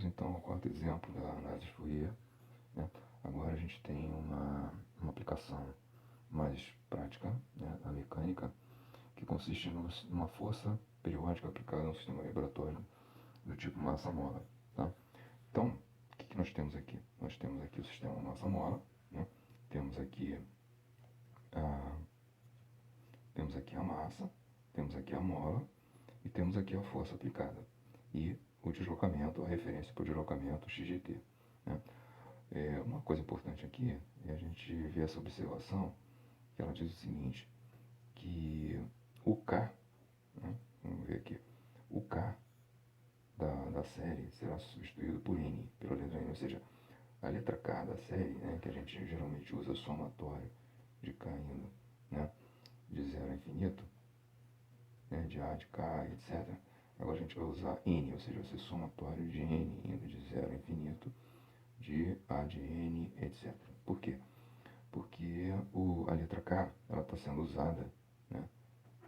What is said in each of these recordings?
então ao quarto exemplo da análise de Fourier, né? Agora a gente tem uma aplicação mais prática, né, da mecânica, que consiste numa força periódica aplicada a um sistema vibratório do tipo massa-mola. Tá? Então, o que nós temos aqui? Nós temos aqui o sistema massa-mola, né? Temos aqui a massa, temos aqui a mola e temos aqui a força aplicada. E o deslocamento, a referência para o deslocamento xgt. Né? Uma coisa importante aqui é a gente ver essa observação, que ela diz o seguinte, que o K, né? Vamos ver aqui, o K da série será substituído por N, pela letra N, ou seja, a letra K da série, né, que a gente geralmente usa somatório de K indo, né, de 0 a infinito, né, de A, de K, etc. Agora a gente vai usar N, ou seja, vai ser somatório de N indo de 0 a infinito, de A de N, etc. Por quê? Porque a letra K está sendo usada, né,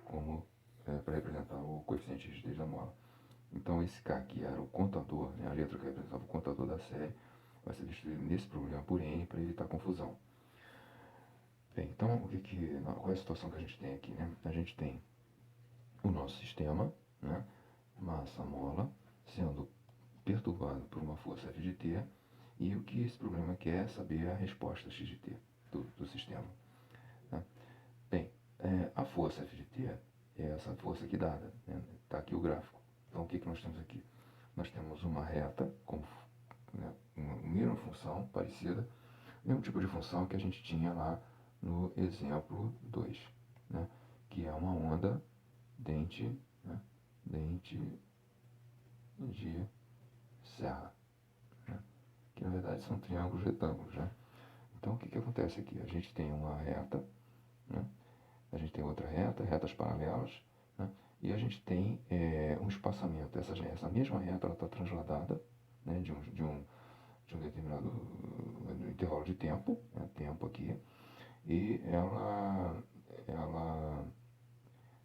como para representar o coeficiente de rigidez da mola. Então esse K que era o contador, né, a letra que representava o contador da série, vai ser substituído nesse problema por N para evitar confusão. Bem, então qual é a situação que a gente tem aqui? Né? A gente tem o nosso sistema, né, massa-mola, sendo perturbado por uma força F de T, e o que esse problema quer é saber a resposta x de t do sistema. Né? Bem, a força F de T é essa força aqui dada, né? Está aqui o gráfico. Então o que nós temos aqui? Nós temos uma reta, né, uma mesma função parecida, mesmo tipo de função que a gente tinha lá no exemplo 2, né, que é uma onda dente, né, dente de serra, né, que na verdade são triângulos retângulos. Né? Então o que acontece aqui? A gente tem uma reta, né, a gente tem outra reta, retas paralelas, né, e a gente tem um espaçamento. Essa mesma reta está transladada, né, de um determinado intervalo de tempo, né, tempo aqui, e ela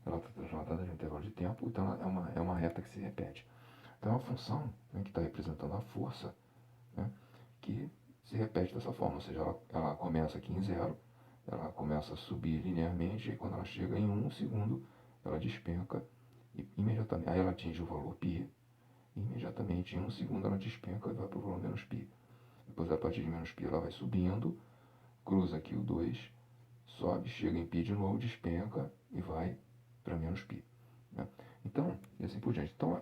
está transladada de um intervalo de tempo, então ela é uma reta que se repete. Então é uma função, né, que está representando a força, né, que se repete dessa forma, ou seja, ela começa aqui em 0, ela começa a subir linearmente, e quando ela chega em 1 segundo, ela despenca, e imediatamente, aí ela atinge o valor π, e imediatamente em 1 segundo ela despenca e vai para o valor menos π. Depois, a partir de menos π, ela vai subindo, cruza aqui o 2, sobe, chega em π de novo, despenca e vai para menos π. Né? Então, e assim por diante. Então,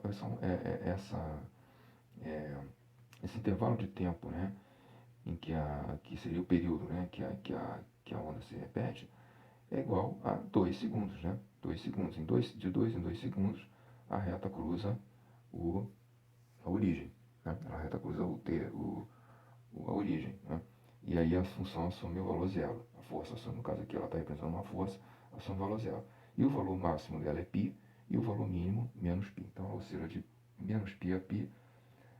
esse intervalo de tempo, né, em que seria o período, né, que a onda se repete, é igual a 2 segundos. Né? 2 segundos. De 2 em 2 segundos, a reta cruza a origem. Né? A reta cruza a origem. Né? E aí a função assume o valor zero. A força assume, no caso aqui ela está representando uma força, assume o valor zero. E o valor máximo dela é π, e o valor mínimo menos π. Então ela oscila de menos π a π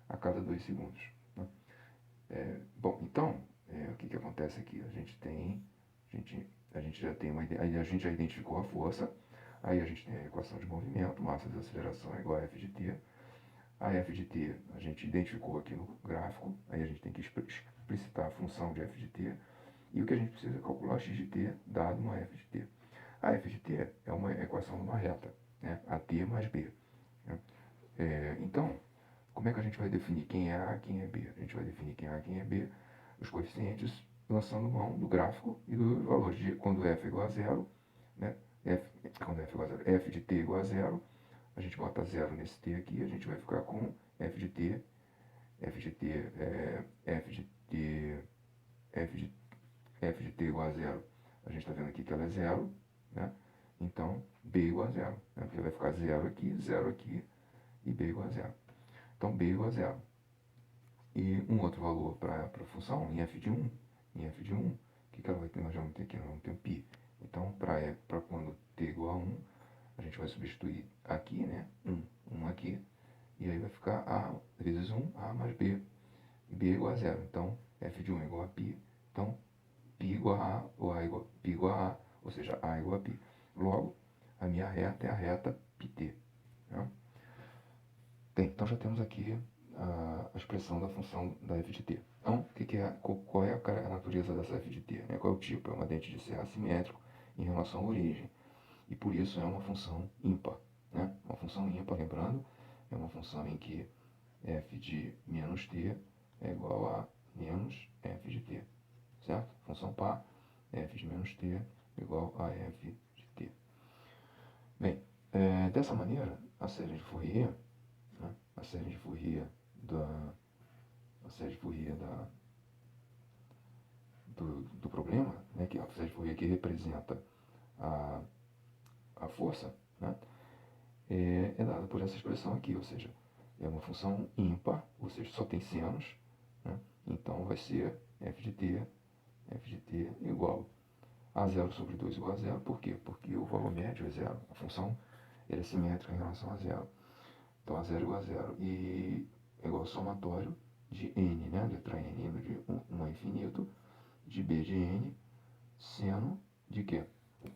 a cada 2 segundos. Né? Bom, então, o que acontece aqui? A gente já tem aí a gente já identificou a força, aí a gente tem a equação de movimento, massa de aceleração é igual a F de t. A F de t a gente identificou aqui no gráfico, aí a gente tem que explicitar a função de F de t, e o que a gente precisa é calcular x de t dado uma F de t. A F de t é uma equação de uma reta, né? AT mais B. Né? Então, como é que a gente vai definir quem é A e quem é B? A gente vai definir quem é A e quem é B, os coeficientes, lançando mão do gráfico e do valor de quando F é igual a zero, né? Quando F é igual a zero, F de t igual a zero, a gente bota zero nesse t aqui, a gente vai ficar com F de t, F de t, F de t, F de t igual a zero. A gente está vendo aqui que ela é zero, né? Então, B igual a zero, né? Porque vai ficar zero aqui e B igual a zero. Então, B igual a zero. E um outro valor para a função, em F de 1, o que ela vai ter? Nós vamos ter aqui, nós vamos ter um π. Então, para quando t igual a 1, a gente vai substituir aqui, né? 1 aqui, e aí vai ficar A vezes 1, A mais B, e B igual a zero. Então, F de 1 é igual a π, então π igual a A, ou A igual, π igual a A, ou seja, A igual a π. Logo, a minha reta é a reta πt. Né? Bem, então já temos aqui a expressão da função da f de t. Então, qual é a natureza dessa f de t? Né? Qual é o tipo? É uma dente de serra assimétrico em relação à origem. E por isso é uma função ímpar. Né? Uma função ímpar, lembrando, é uma função em que f de menos t é igual a menos f de t. Certo? Função par, f de menos t igual a f de t. Bem, dessa maneira, a série de Fourier, né? a série de Fourier do problema, né? Que a série de Fourier que representa a força, né? É dada por essa expressão aqui, ou seja, é uma função ímpar, ou seja, só tem senos, né? Então vai ser f de t igual a 0 sobre 2 igual a 0. Por quê? Porque o valor médio é 0. A função é simétrica em relação a 0. Então a 0 igual a 0. E é igual ao somatório de n, né? Letra n indo de 1 a infinito, de b de n, seno de quê?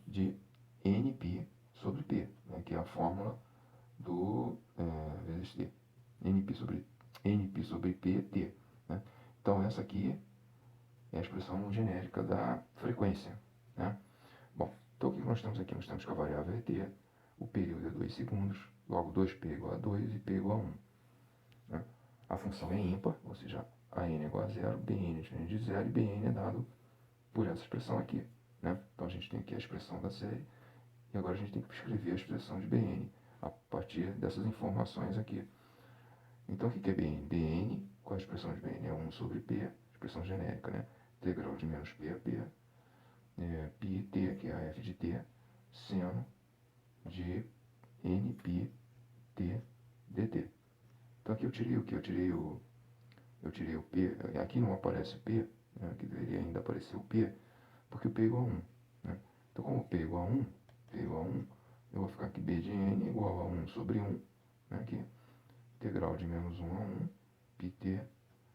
De nπ sobre p, né? Que é a fórmula do vezes t. nπ sobre p, t. Né? Então essa aqui é a expressão genérica da frequência. Né? Bom, então o que nós temos aqui? Nós temos que a variável é t, o período é 2 segundos, logo 2p igual a 2 e p igual a 1. Né? A função é ímpar, ou seja, a n é igual a 0, bn é diferente de 0 e bn é dado por essa expressão aqui. Né? Então a gente tem aqui a expressão da série e agora a gente tem que escrever a expressão de bn a partir dessas informações aqui. Então o que é bn? Bn, qual é a expressão de bn? É 1 sobre p, expressão genérica, né? Integral de menos p a p, pi t, que é a f de t, seno de nπ t dt. Então aqui eu tirei o que? Eu tirei o p, aqui não aparece o p, né? Aqui deveria ainda aparecer o p, porque o p é igual a 1. Né? Então como o p é igual a 1, eu vou ficar aqui b de n igual a 1 sobre 1, né? Aqui, integral de menos 1 a 1, πt,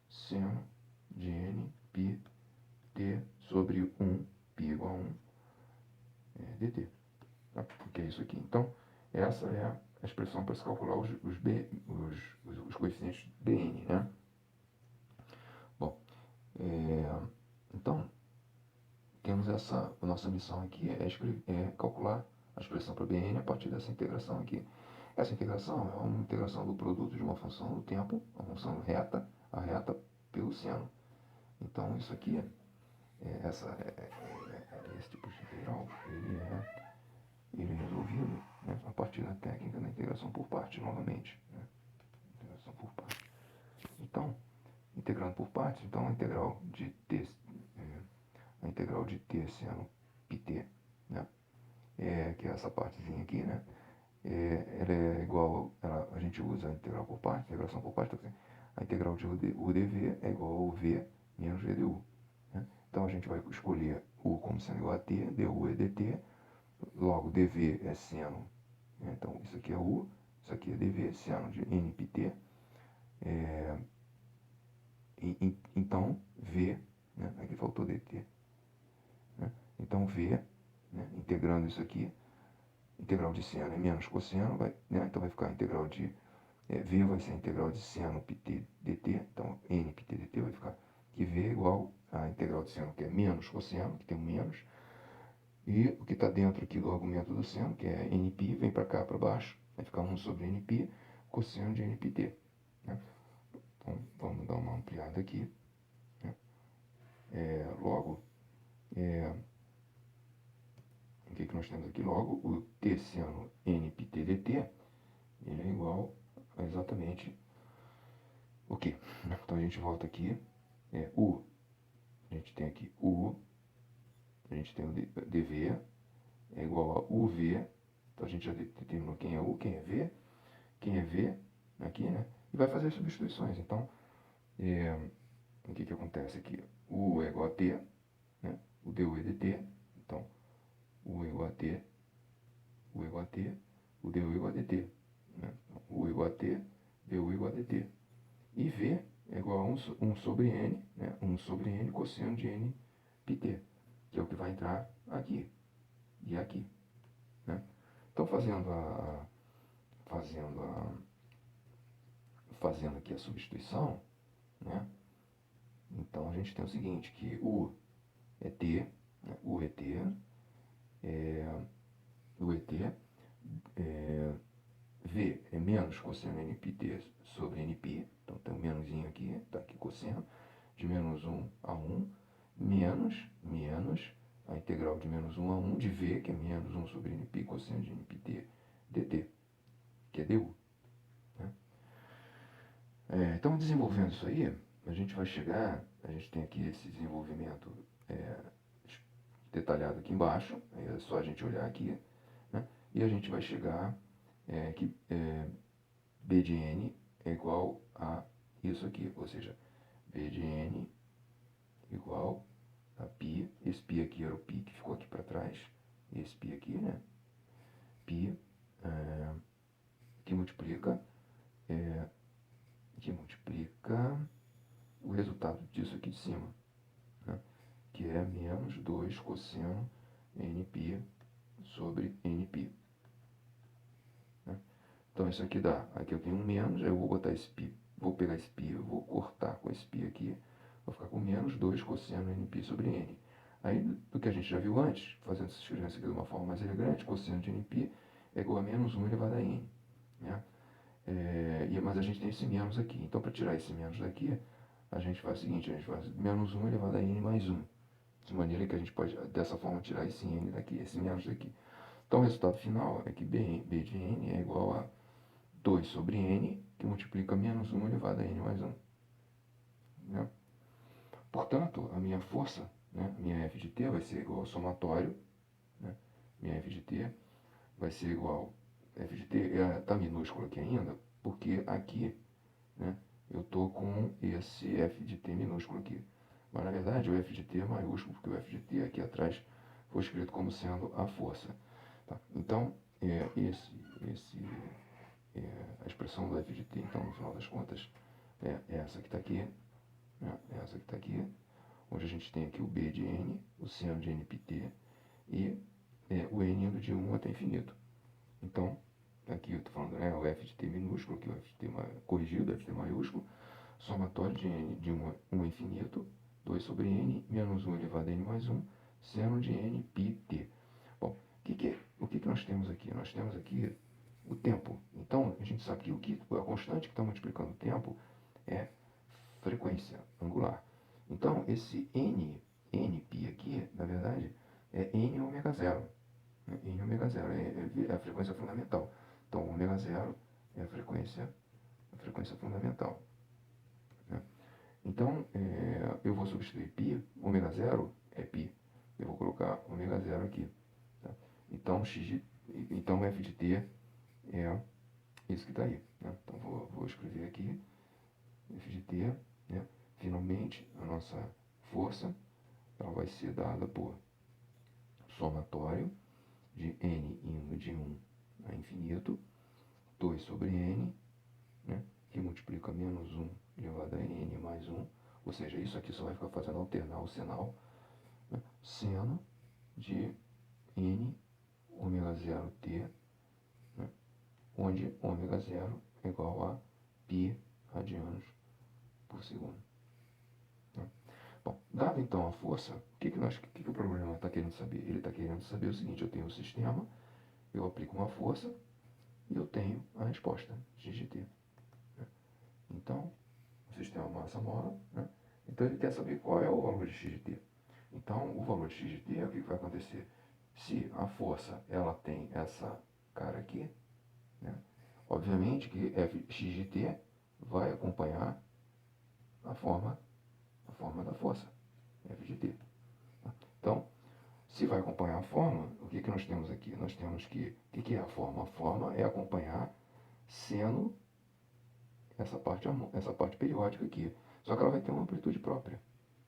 seno de n, π, t sobre 1, π igual a 1, dt. Tá? Porque é isso aqui. Então, essa é a expressão para se calcular os coeficientes bn, né? Bom, então, temos a nossa missão aqui é calcular a expressão para bn a partir dessa integração aqui. Essa integração é uma integração do produto de uma função no tempo, uma função reta, a reta pelo seno. Então, isso aqui, esse tipo de integral, ele é resolvido, né, a partir da técnica da integração por parte, novamente. Né? Integração por parte. Então, integrando por partes, então a integral de t seno πt, né? Que é essa partezinha aqui, né? Ela é igual, a gente usa a integral por parte, integração por parte, então, a integral de udv é igual ao v menos v du. Né? Então a gente vai escolher u como sendo igual a t, du é dt, logo dv é seno, né? Então isso aqui é u, isso aqui é dv, seno de nπt, então v, né? Aqui faltou dt, né? Então v, né? Integrando isso aqui, integral de seno é menos cosseno, né? Então vai ficar a integral de v vai ser a integral de seno πt dt, então n πt dt vai ficar que v é igual a integral de seno, que é menos cosseno, que tem um menos, e o que está dentro aqui do argumento do seno, que é nπ, vem para cá, para baixo, vai ficar 1 sobre nπ, cosseno de nπt. Né? Então vamos dar uma ampliada aqui. Né? Logo, o que nós temos aqui? Logo, o t seno nπt dt, ele é igual a exatamente o quê? Então a gente volta aqui, u, a gente tem aqui u, a gente tem o dv, é igual a uv, então a gente já determinou quem é u, quem é v, aqui, né? E vai fazer as substituições. Então, o que acontece aqui? U é igual a t, né? O du é dt, então u é igual a t, u é igual a t, o du é igual a dt, né? U é igual a t, du é igual a dt. E v é igual a 1 sobre n, né? 1 sobre n cosseno de n πt, que é o que vai entrar aqui e aqui. Né? Então, fazendo aqui a substituição, né? Então a gente tem o seguinte, que U é T, né? U é T, U é T, V é menos cosseno NPT sobre NP, então tem um menusinho aqui, tá aqui cosseno, de menos 1 a 1, menos a integral de menos 1 a 1 de V, que é menos 1 sobre NP, cosseno de NPT, dt, que é du. Né? Então, desenvolvendo isso aí, a gente vai chegar, a gente tem aqui esse desenvolvimento detalhado aqui embaixo, é só a gente olhar aqui, né? E a gente vai chegar que B de N é igual a isso aqui, ou seja, B de N igual a π, esse π aqui era o π que ficou aqui para trás, esse π aqui, né? Π que multiplica o resultado disso aqui de cima, né? Que é menos 2 cosseno Nπ sobre Nπ. Né? Então isso aqui dá, aqui eu tenho um menos, eu vou botar esse π, vou pegar esse π, eu vou cortar com esse π aqui, vou ficar com menos 2 cosseno Nπ sobre N. Aí, do que a gente já viu antes, fazendo essa diferença aqui de uma forma mais elegante, cosseno de Nπ é igual a menos 1 elevado a N. Né? Mas a gente tem esse menos aqui. Então, para tirar esse menos daqui, a gente faz o seguinte, a gente faz menos 1 elevado a N mais 1. De maneira que a gente pode, dessa forma, tirar esse N daqui, esse menos daqui. Então, o resultado final é que B de N é igual a 2 sobre N, que multiplica menos 1 elevado a N mais 1. Né? Portanto, a minha força, né, minha F de T vai ser igual ao somatório, né, minha F de T vai ser igual, F de T está minúsculo aqui ainda, porque aqui, né, eu estou com esse F de T minúsculo aqui. Mas na verdade o F de T é maiúsculo, porque o F de T aqui atrás foi escrito como sendo a força. Tá? Então, a expressão do F de T, então, no final das contas, é essa que está aqui, né, essa que está aqui, onde a gente tem aqui o B de N, o seno de NPT e o N indo de 1 até infinito. Então, aqui eu estou falando, o F de T minúsculo, aqui o F de T corrigido, F de T maiúsculo, somatório de N de 1 a infinito, 2 sobre N, menos 1 elevado a N mais 1, seno de N, π, T. Bom, o que nós temos aqui? Nós temos aqui o tempo. Então, a gente sabe que a constante que está multiplicando o tempo é frequência angular. Então, esse nπ aqui, na verdade, é n ômega zero. N ômega zero é a frequência fundamental. Então, ômega zero é a frequência fundamental. Né? Então, eu vou substituir π, ômega zero é π. Eu vou colocar ômega zero aqui. Tá? Então, f de t é isso que está aí. Né? Então, vou escrever aqui, f de t, né? Finalmente, a nossa força ela vai ser dada por somatório de n indo de 1 a infinito, 2 sobre n, né, que multiplica menos 1 elevado a n mais 1, ou seja, isso aqui só vai ficar fazendo alternar o sinal, né, seno de n ômega 0 t, né, onde ômega 0 é igual a π radianos por segundo. Né. Bom, dado então a força, o que o problema está querendo saber? Ele está querendo saber o seguinte, eu tenho um sistema, eu aplico uma força e eu tenho a resposta, g de t. Né? Então, o sistema massa-mola, né? Então ele quer saber qual é o valor de x de t. Então, o valor de x de t, o que vai acontecer? Se a força ela tem essa cara aqui, né? Obviamente que x de t vai acompanhar a forma da força, f de t. Então, se vai acompanhar a forma, o que nós temos aqui? Nós temos que, o que é a forma? A forma é acompanhar seno, essa parte periódica aqui. Só que ela vai ter uma amplitude própria.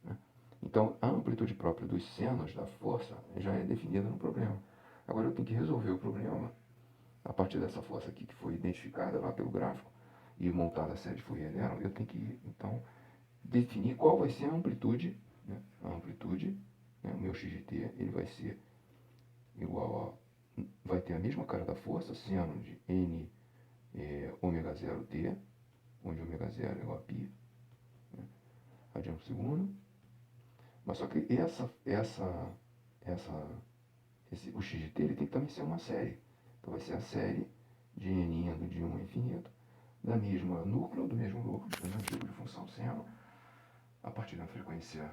Né? Então, a amplitude própria dos senos da força já é definida no problema. Agora eu tenho que resolver o problema a partir dessa força aqui que foi identificada lá pelo gráfico e montada a série de Fourier dela. Eu tenho que, então, definir qual vai ser a amplitude, né? A amplitude, né? O meu x de t, ele vai ser igual a, vai ter a mesma cara da força, seno de n ômega 0 t, onde ômega 0 é igual a π, né? Radiano por segundo. Mas só que o x de t ele tem que também ser uma série. Então vai ser a série de n indo de 1 a infinito, do mesmo núcleo, do tipo de função seno, a partir da frequência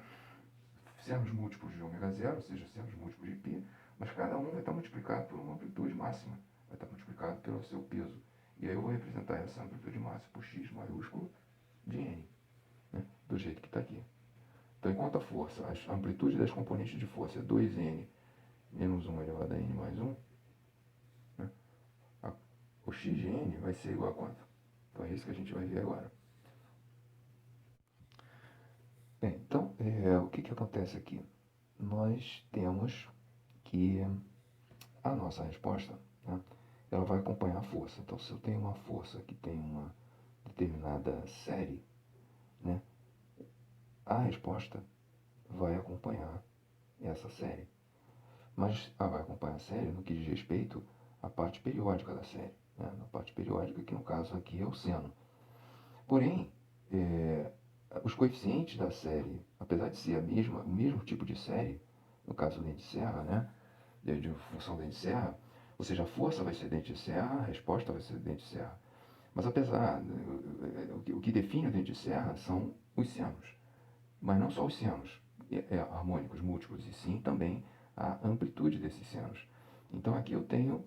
senos múltiplos de ômega zero, ou seja, senos múltiplos de π, mas cada um vai estar multiplicado por uma amplitude máxima, vai estar multiplicado pelo seu peso. E aí eu vou representar essa amplitude máxima por x maiúsculo de n, né, do jeito que está aqui. Então, enquanto a força, a amplitude das componentes de força é 2n menos 1 elevado a n mais 1, né, o x de n vai ser igual a quanto? Então, é isso que a gente vai ver agora. Bem, então, o que acontece aqui? Nós temos que a nossa resposta, né, ela vai acompanhar a força. Então, se eu tenho uma força que tem uma determinada série, né, a resposta vai acompanhar essa série. Mas ela vai acompanhar a série no que diz respeito à parte periódica da série, né, na parte periódica, que no caso aqui é o seno. Porém, os coeficientes da série, apesar de ser o mesmo tipo de série, no caso do dente de serra, né, de função dente de serra, ou seja, a força vai ser dente de serra, a resposta vai ser dente de serra. Mas apesar, o que define o dente de serra são os senos, mas não só os senos harmônicos múltiplos, e sim também a amplitude desses senos. Então aqui eu tenho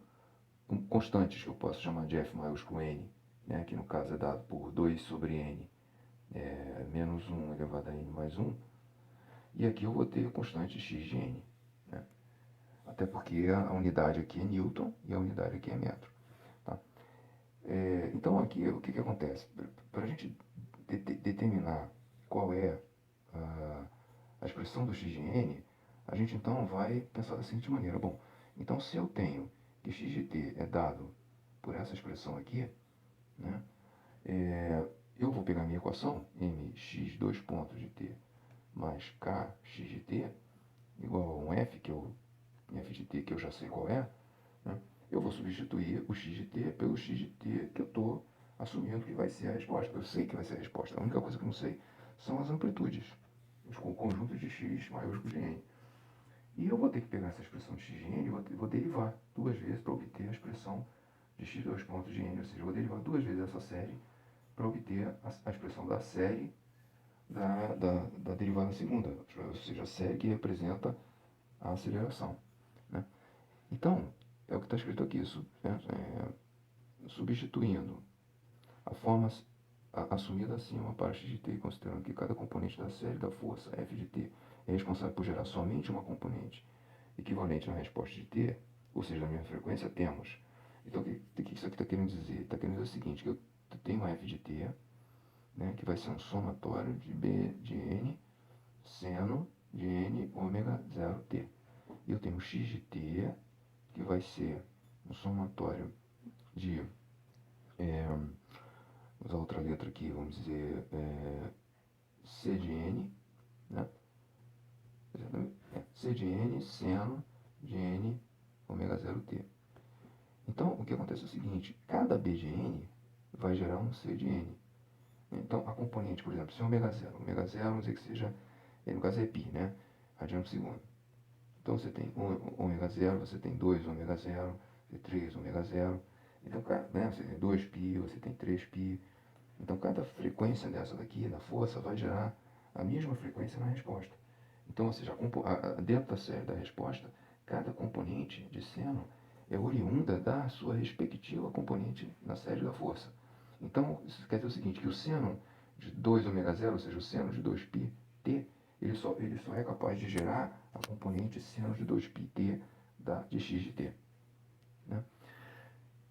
constantes que eu posso chamar de f maiúsculo n, né, que no caso é dado por 2 sobre n, menos 1 elevado a n mais 1, e aqui eu vou ter a constante x de n, né? Até porque a unidade aqui é Newton e a unidade aqui é metro. Tá? Então aqui o que acontece? Para a gente determinar qual é a expressão do x de n, a gente então vai pensar da seguinte maneira. Bom, então se eu tenho que x de t é dado por essa expressão aqui, né, eu vou pegar a minha equação, mx 2 pontos de t mais kx de t, igual a um f de t que eu já sei qual é, né, eu vou substituir o x de t pelo x de t que eu estou assumindo que vai ser a resposta. Eu sei que vai ser a resposta. A única coisa que eu não sei são as amplitudes, os conjuntos de x maiúsculo de n. E eu vou ter que pegar essa expressão de x de n e vou derivar duas vezes para obter a expressão de x 2 pontos de n. Ou seja, eu vou derivar duas vezes essa série para obter a expressão da série da derivada segunda, ou seja, a série que representa a aceleração, né? Então, é o que está escrito aqui, substituindo a forma assumida acima para x de t, considerando que cada componente da série da força f de t é responsável por gerar somente uma componente equivalente na resposta de t, ou seja, da mesma frequência, temos. Então, o que isso aqui está querendo dizer? Está querendo dizer o seguinte, que eu tenho uma f de t, né, que vai ser um somatório de b de n seno de n ômega 0t. E eu tenho x de t, que vai ser um somatório de, vou usar outra letra aqui, vamos dizer, c de n, né? C de n seno de n ômega 0t. Então, o que acontece é o seguinte, cada b de n vai gerar um c de n. Então, a componente, por exemplo, se é ômega 0, vamos dizer que seja, no caso é π, né? Radiano por segundo. Então, você tem ômega 0, você tem 2 ômega 0, você tem 3 ômega 0. Então, né, você tem 2π, você tem 3π. Então, cada frequência dessa daqui, da força, vai gerar a mesma frequência na resposta. Então, ou seja, dentro da série da resposta, cada componente de seno é oriunda da sua respectiva componente na série da força. Então, isso quer dizer o seguinte, que o seno de 2 ômega 0, ou seja, o seno de 2πt, ele só é capaz de gerar a componente seno de 2πt de x de t. Né?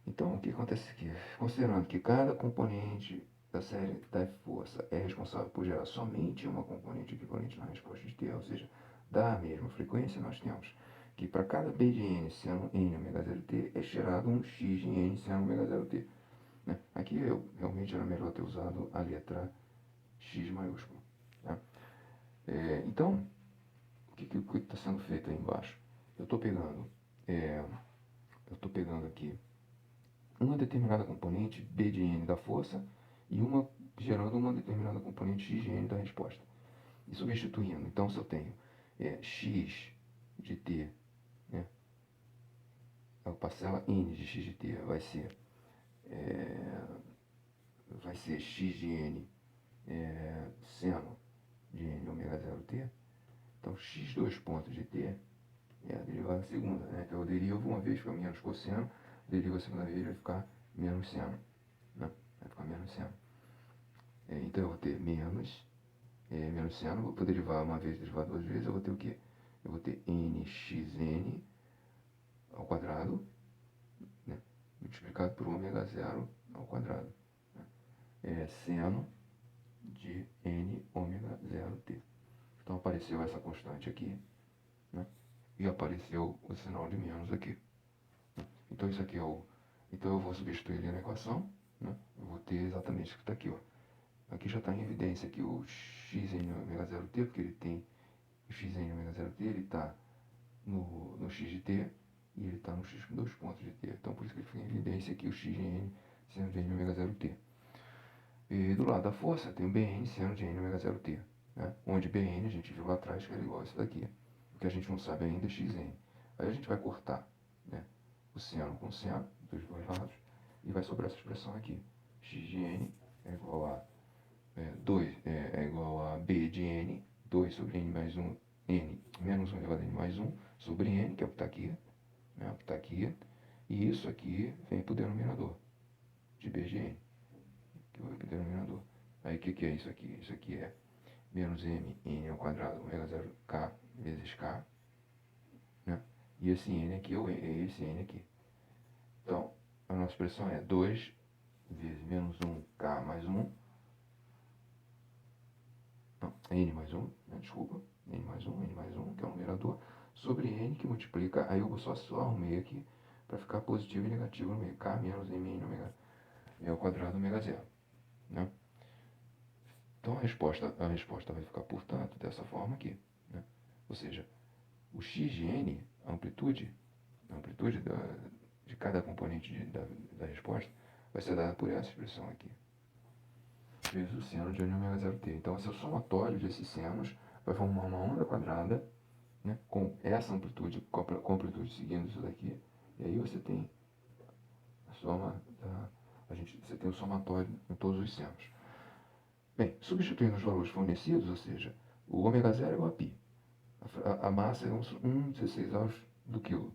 Então, o que acontece aqui? Considerando que cada componente da série da força é responsável por gerar somente uma componente equivalente na resposta de t, ou seja, da mesma frequência, nós temos que para cada b de n seno n ômega 0t é gerado um x de n seno ômega 0t. Né? Aqui realmente era melhor ter usado a letra x maiúsculo. Tá? Então, o que está sendo feito aí embaixo? Eu estou pegando aqui uma determinada componente, B de N da força, e uma gerando uma determinada componente x de n da resposta. E substituindo, então se eu tenho x de t, né, a parcela n de x de t vai ser x de n seno de n ômega 0t. Então x dois pontos de t é a derivada segunda, né? Então eu derivo uma vez, fica menos cosseno, derivo a segunda vez, vai ficar menos seno, né? Vai ficar menos seno. Então eu vou ter menos seno, vou derivar uma vez, derivar duas vezes, eu vou ter o quê? Eu vou ter nxn ao quadrado, né? Multiplicado por ômega 0 ao quadrado. Né? Seno de n ômega 0t. Então apareceu essa constante aqui, né? E apareceu o sinal de menos aqui. Então isso aqui então eu vou substituir ele na equação, né? Eu vou ter exatamente o que está aqui, ó. Aqui já está em evidência aqui o xn ômega 0t, porque ele tem o xn ômega 0t, ele está no x de t e ele está no x com 2 pontos de t. Então por isso que ele fica em evidência aqui o xn seno de n ômega 0t. E do lado da força tem o bn seno de n ômega 0t, né? Onde bn a gente viu lá atrás que era igual a isso daqui. O que a gente não sabe ainda é xn. Aí a gente vai cortar, né, o seno com seno dos dois lados e vai sobrar essa expressão aqui. X de n é igual a 2 é igual a b de n, 2 sobre n mais 1, n menos 1 elevado a n mais 1 sobre n, que é o que está aqui, né, o que está aqui, e isso aqui vem para o denominador de b de n, que vai para o denominador. Aí o que é isso aqui? Isso aqui é menos m, n ao quadrado, ômega 0, k vezes k, né? E esse n aqui é esse n aqui. Então, a nossa expressão é 2 vezes menos 1k mais 1, não, n mais 1, né, desculpa, n mais 1, que é o numerador, sobre n que multiplica, aí eu só arrumei aqui para ficar positivo e negativo no meio, k menos mn ômega ao quadrado ômega 0, né? Então a resposta vai ficar, portanto, dessa forma aqui, né? Ou seja, o x de n, a amplitude de cada componente da resposta vai ser dada por essa expressão aqui, vezes o seno de n ômega 0t. Então esse é o somatório desses senos, vai formar uma onda quadrada, né, com essa amplitude, com a amplitude seguindo isso daqui, e aí você tem a soma você tem o somatório em todos os senos. Bem, substituindo os valores fornecidos, ou seja, o ômega 0 é igual a π, a massa é 1/16 do quilo,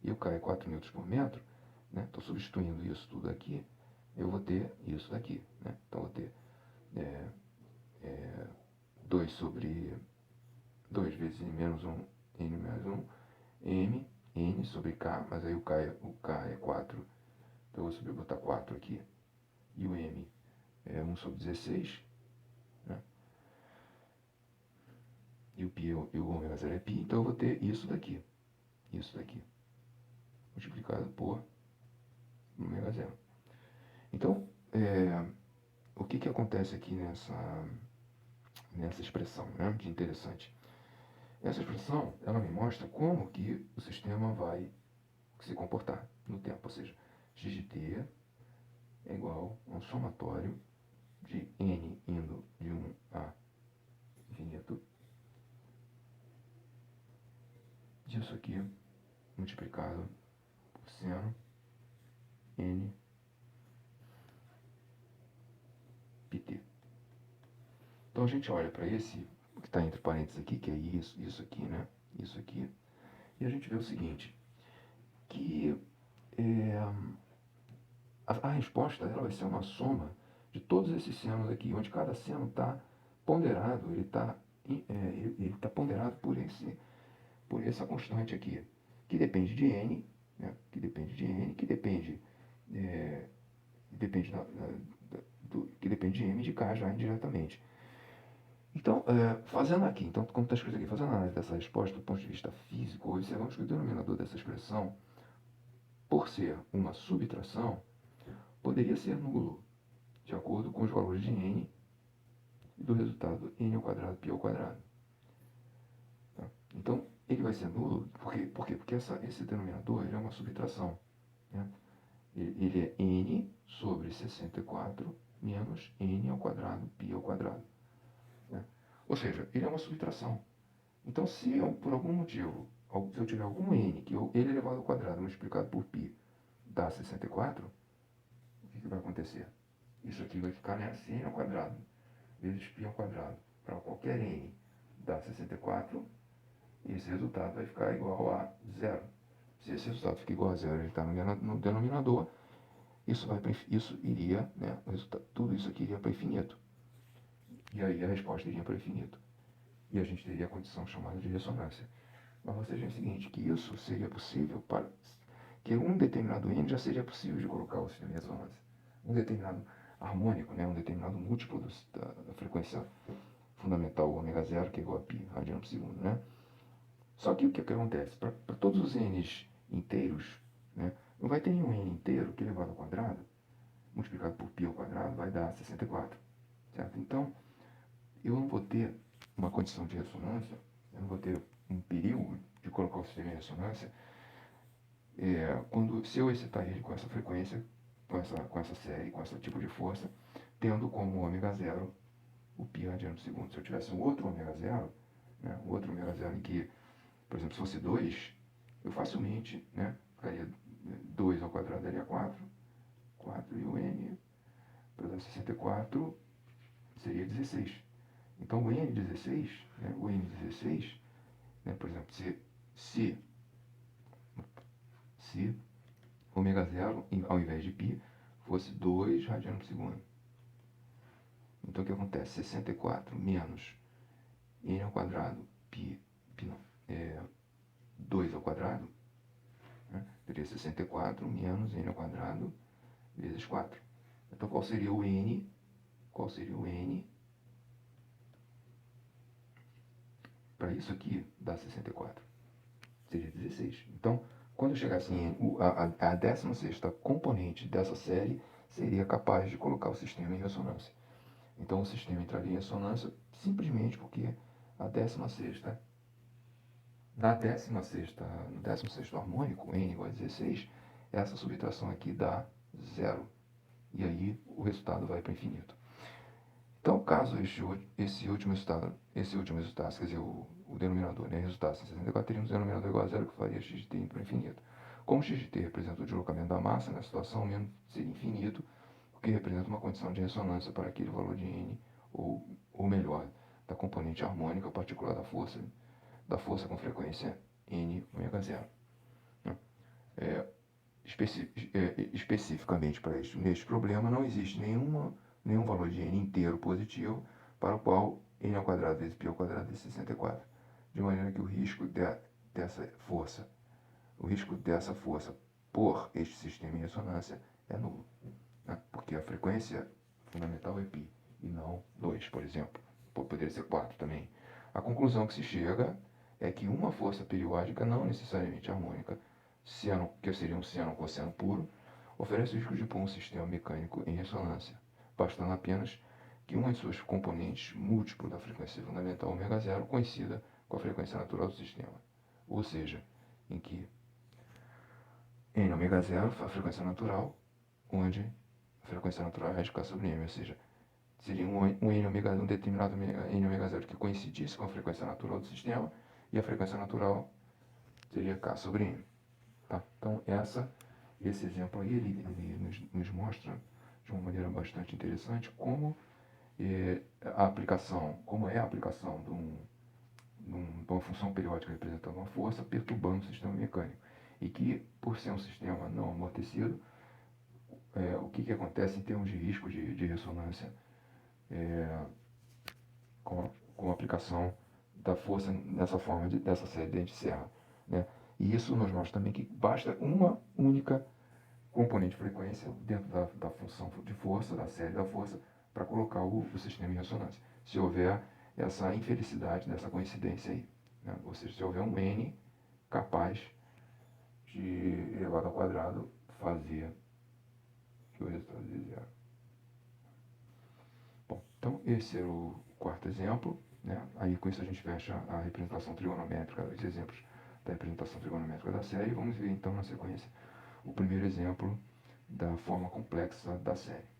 e o K é 4 newtons por metro, né? Estou substituindo isso tudo aqui, eu vou ter isso daqui, né? Então eu vou ter 2 sobre 2 vezes menos 1, n mais 1, n sobre k, mas aí o k é 4, então eu vou botar 4 aqui, e o m é 1 sobre 16, né? E o ômega 0 é π, então eu vou ter isso daqui, multiplicado por ômega 0. Então, o que acontece aqui nessa expressão, né, de interessante? Essa expressão, ela me mostra como que o sistema vai se comportar no tempo, ou seja, x de t é igual a um somatório de n indo de 1 a infinito, disso aqui multiplicado por seno n pt. Então a gente olha para esse que está entre parênteses aqui, que é isso aqui, né? Isso aqui, e a gente vê o seguinte, que a resposta dela vai ser uma soma de todos esses senos aqui, onde cada seno está ponderado, ele está ponderado por essa constante aqui, que depende de n, né? que depende de m de k já indiretamente. Então, fazendo aqui, então, como está escrito aqui, fazendo a análise dessa resposta do ponto de vista físico, observamos que o denominador dessa expressão, por ser uma subtração, poderia ser nulo, de acordo com os valores de n e do resultado n ao quadrado π ao quadrado. Tá? Então, ele vai ser nulo, por quê? Porque esse denominador ele é uma subtração, né? Ele é n sobre 64 menos n ao quadrado, π ao quadrado. Né? Ou seja, ele é uma subtração. Então, se eu, por algum motivo, se eu tiver algum n, que ele elevado ao quadrado multiplicado por π dá 64, o que vai acontecer? Isso aqui vai ficar nessa n ao quadrado vezes π ao quadrado. Para qualquer n dá 64, e esse resultado vai ficar igual a zero. Se esse resultado fica igual a zero, ele está no denominador, isso iria, né, tudo isso aqui iria para infinito. E aí a resposta iria para infinito. E a gente teria a condição chamada de ressonância. Mas vocês veem o seguinte, que isso seria possível para... que um determinado n já seria possível de colocar o sistema de ressonância. Um determinado harmônico, né, um determinado múltiplo da frequência fundamental ômega zero, que é igual a π radiano por segundo, né? Só que o que acontece? Para todos os n's inteiros, né, não vai ter nenhum n inteiro que elevado ao quadrado, multiplicado por π ao quadrado, vai dar 64. Certo? Então, eu não vou ter uma condição de ressonância, eu não vou ter um perigo de colocar o sistema em ressonância, se eu excitar ele com essa frequência, com essa série, com esse tipo de força, tendo como ômega zero o π radiano por segundo. Se eu tivesse um outro ômega zero, né, em que, por exemplo, se fosse 2, eu facilmente, né, ficaria 2 ao quadrado daria 4 e o n para dar 64 seria 16. Então o n16, né, por exemplo, se ômega zero, ao invés de π, fosse 2 radiano por segundo. Então o que acontece? 64 menos n ao quadrado, π não, 2 ao quadrado, né, teria 64 menos n ao quadrado vezes 4. Então qual seria o n? Para isso aqui dá 64. Seria 16. Então, quando eu chegasse em a 16ª componente dessa série, seria capaz de colocar o sistema em ressonância. Então, o sistema entraria em ressonância simplesmente porque a 16ª, no 16º harmônico, n igual a 16, essa subtração aqui dá zero. E aí o resultado vai para o infinito. Então, caso esse último resultado, quer dizer, o denominador, né, resultasse em 64, teríamos um denominador igual a zero, que faria x de t indo para o infinito. Como x de t representa o deslocamento da massa, na situação o menos seria infinito, o que representa uma condição de ressonância para aquele valor de n, ou melhor, da componente harmônica particular da força com frequência n ômega zero. Né? Especificamente para neste problema, não existe nenhum valor de n inteiro positivo para o qual n ao quadrado vezes π ao quadrado é 64. De maneira que o risco dessa força por este sistema em ressonância é nulo. Né? Porque a frequência fundamental é π e não 2, por exemplo. Poderia ser 4 também. A conclusão que se chega é que uma força periódica, não necessariamente harmônica, que seria um seno ou cosseno puro, oferece o risco de pôr um sistema mecânico em ressonância, bastando apenas que uma de suas componentes múltiplo da frequência fundamental ômega zero coincida com a frequência natural do sistema. Ou seja, em que n ômega zero é a frequência natural, onde a frequência natural é K sobre m, ou seja, seria um determinado n ômega zero que coincidisse com a frequência natural do sistema, e a frequência natural seria K sobre m. Tá? Então, esse exemplo aí, ele nos mostra de uma maneira bastante interessante como é a aplicação de uma função periódica representando uma força perturbando o sistema mecânico. E que, por ser um sistema não amortecido, o que acontece em termos de risco de ressonância com a aplicação da força dessa série de Dente-Serra. Né? E isso nos mostra também que basta uma única componente de frequência dentro da função de força, da série da força, para colocar o sistema em ressonância. Se houver essa infelicidade dessa coincidência aí. Né? Ou seja, se houver um n capaz de elevado ao quadrado fazer que o resultado dê zero. Bom, então esse era o quarto exemplo. Né? Aí com isso a gente fecha a representação trigonométrica, os exemplos da representação trigonométrica da série. Vamos ver então na sequência o primeiro exemplo da forma complexa da série.